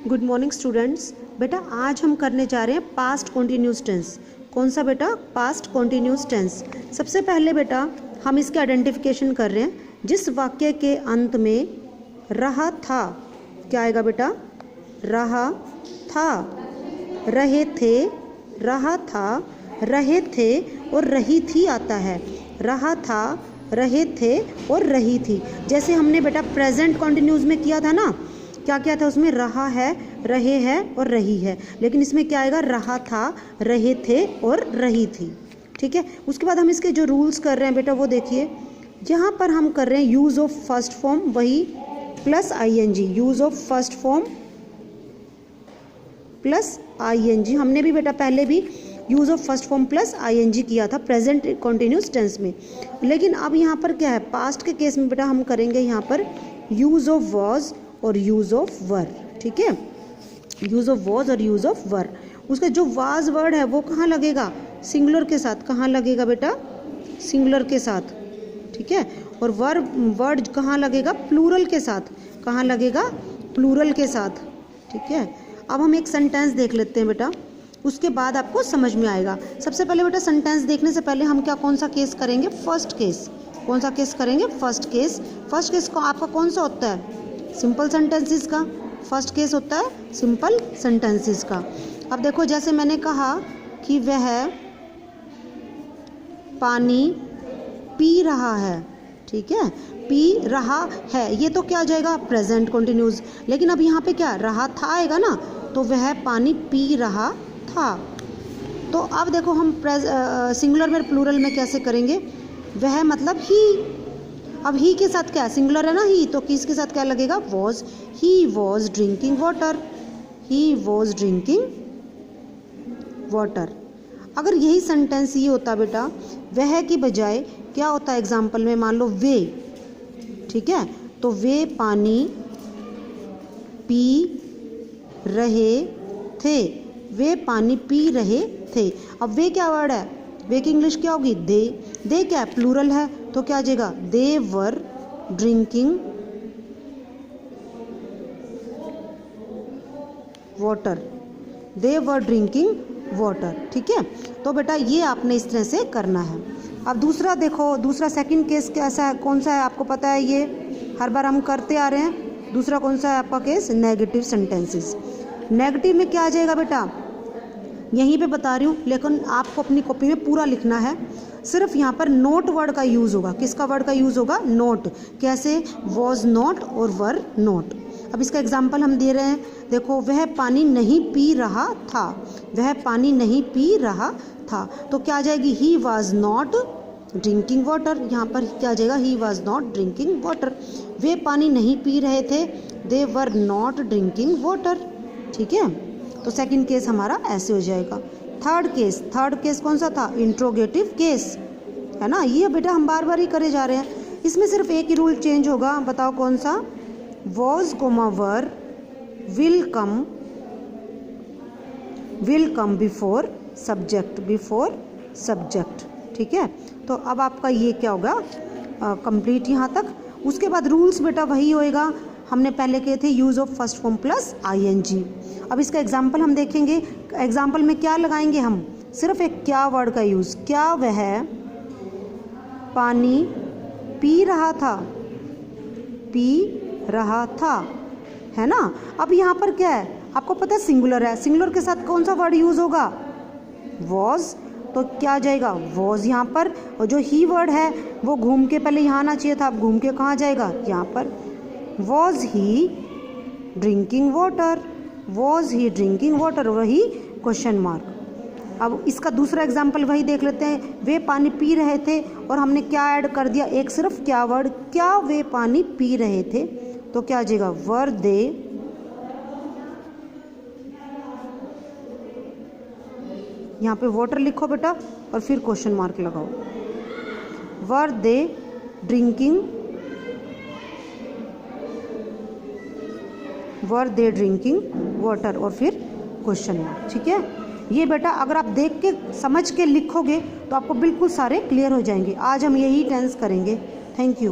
Good morning students. बेटा आज हम करने जा रहे हैं पास्ट कॉन्टिन्यूस टेंस। कौन सा बेटा? Past continuous tense. सबसे पहले बेटा हम इसके आइडेंटिफिकेशन कर रहे हैं। जिस वाक्य के अंत में रहा था, क्या आएगा बेटा? रहा था, रहे थे, रहा था, रहे थे और रही थी आता है। रहा था, रहे थे और रही थी। जैसे हमने बेटा प्रेजेंट कॉन्टिन्यूस में किया था ना, क्या क्या था उसमें? रहा है, रहे हैं और रही है। लेकिन इसमें क्या आएगा? रहा था, रहे थे और रही थी। ठीक है। उसके बाद हम इसके जो रूल्स कर रहे हैं बेटा वो देखिए। यहाँ पर हम कर रहे हैं यूज़ ऑफ फर्स्ट फॉर्म, वही plus ING. Use of first form plus ING. हमने भी बेटा पहले भी use of first form plus ING किया था प्रेजेंट कॉन्टिन्यूस टेंस में। लेकिन अब यहाँ पर क्या है? पास्ट के केस में बेटा हम करेंगे यहाँ पर यूज़ ऑफ वॉज और यूज़ ऑफ वर। ठीक है। यूज़ ऑफ वॉज और यूज़ ऑफ वर। उसका जो वाज वर्ड है वो कहाँ लगेगा? सिंगुलर के साथ। कहाँ लगेगा बेटा? सिंगुलर के साथ। ठीक है। और वर वर्ड कहाँ लगेगा? प्लूरल के साथ। कहाँ लगेगा? प्लूरल के साथ। ठीक है। अब हम एक सेंटेंस देख लेते हैं बेटा, उसके बाद आपको समझ में आएगा। सबसे पहले बेटा सेंटेंस देखने से पहले हम क्या कौन सा केस करेंगे? First case. कौन सा केस करेंगे? First case. फर्स्ट केस को आपका कौन सा होता है? सिंपल सेंटेंसेस का। फर्स्ट केस होता है सिंपल सेंटेंसेस का। अब देखो जैसे मैंने कहा कि वह पानी पी रहा है। ठीक है। पी रहा है, ये तो क्या आ जाएगा? Present continuous. लेकिन अब यहाँ पे क्या रहा था आएगा ना, तो वह पानी पी रहा था। तो अब देखो हम सिंगुलर में प्लूरल में कैसे करेंगे? वह मतलब ही। अब ही के साथ क्या? सिंगुलर है ना ही, तो किसके के साथ क्या लगेगा? Was. He was drinking water. He was drinking water. अगर यही सेंटेंस ये होता बेटा, वह की बजाय क्या होता है? एग्जाम्पल में मान लो वे। ठीक है। तो वे पानी पी रहे थे। वे पानी पी रहे थे। अब वे क्या वर्ड है? वे की इंग्लिश क्या होगी? दे। दे क्या है? प्लूरल है, तो क्या आ जाएगा? They were drinking water. They were drinking water. ठीक है। तो बेटा ये आपने इस तरह से करना है। अब दूसरा देखो, दूसरा सेकंड केस कैसा है? कौन सा है आपको पता है? ये हर बार हम करते आ रहे हैं। दूसरा कौन सा है आपका केस? Negative sentences. नेगेटिव में क्या आ जाएगा बेटा? यहीं पे बता रही हूँ, लेकिन आपको अपनी कॉपी में पूरा लिखना है। सिर्फ यहाँ पर नोट वर्ड का यूज़ होगा। किसका वर्ड का यूज़ होगा? नोट। कैसे? वॉज नॉट और वर नॉट। अब इसका एग्जाम्पल हम दे रहे हैं। देखो वह पानी नहीं पी रहा था। वह पानी नहीं पी रहा था, तो क्या आ जाएगी? He was not drinking water. यहाँ पर क्या आ जाएगा? He was not drinking water. वे पानी नहीं पी रहे थे। They were not drinking water. ठीक है। तो सेकंड केस हमारा ऐसे हो जाएगा। थर्ड केस कौन सा था? इंट्रोगेटिव केस, है ना। ये बेटा हम बार बार ही करे जा रहे हैं। इसमें सिर्फ एक ही रूल चेंज होगा। बताओ कौन सा? Was comma were will come before subject. Before subject. ठीक है। तो अब आपका ये क्या होगा? कंप्लीट यहाँ तक। उसके बाद रूल्स बेटा वही होएगा हमने पहले किए थे, use of first form plus ING. अब इसका एग्जाम्पल हम देखेंगे। एग्जाम्पल में क्या लगाएंगे हम? सिर्फ एक क्या वर्ड का यूज़। क्या वह पानी पी रहा था? पी रहा था, है ना। अब यहाँ पर क्या है? आपको पता है सिंगुलर है। सिंगुलर के साथ कौन सा वर्ड यूज़ होगा? वॉज। तो क्या आ जाएगा? वॉज यहाँ पर। और जो ही वर्ड है वो घूम के पहले यहाँ आना चाहिए था। अब घूम के कहाँ जाएगा? यहाँ पर। Was he drinking water. Was he drinking water, वही क्वेश्चन मार्क। अब इसका दूसरा एग्जाम्पल वही देख लेते हैं। वे पानी पी रहे थे और हमने क्या ऐड कर दिया? एक सिर्फ क्या वर्ड। क्या वे पानी पी रहे थे, तो क्या आ जाएगा? वर दे। यहाँ पे वाटर लिखो बेटा और फिर क्वेश्चन मार्क लगाओ। वर दे ड्रिंकिंग वाटर और फिर क्वेश्चन मार्क। ठीक है। ये बेटा अगर आप देख के समझ के लिखोगे तो आपको बिल्कुल सारे क्लियर हो जाएंगे। आज हम यही टेंस करेंगे। Thank you.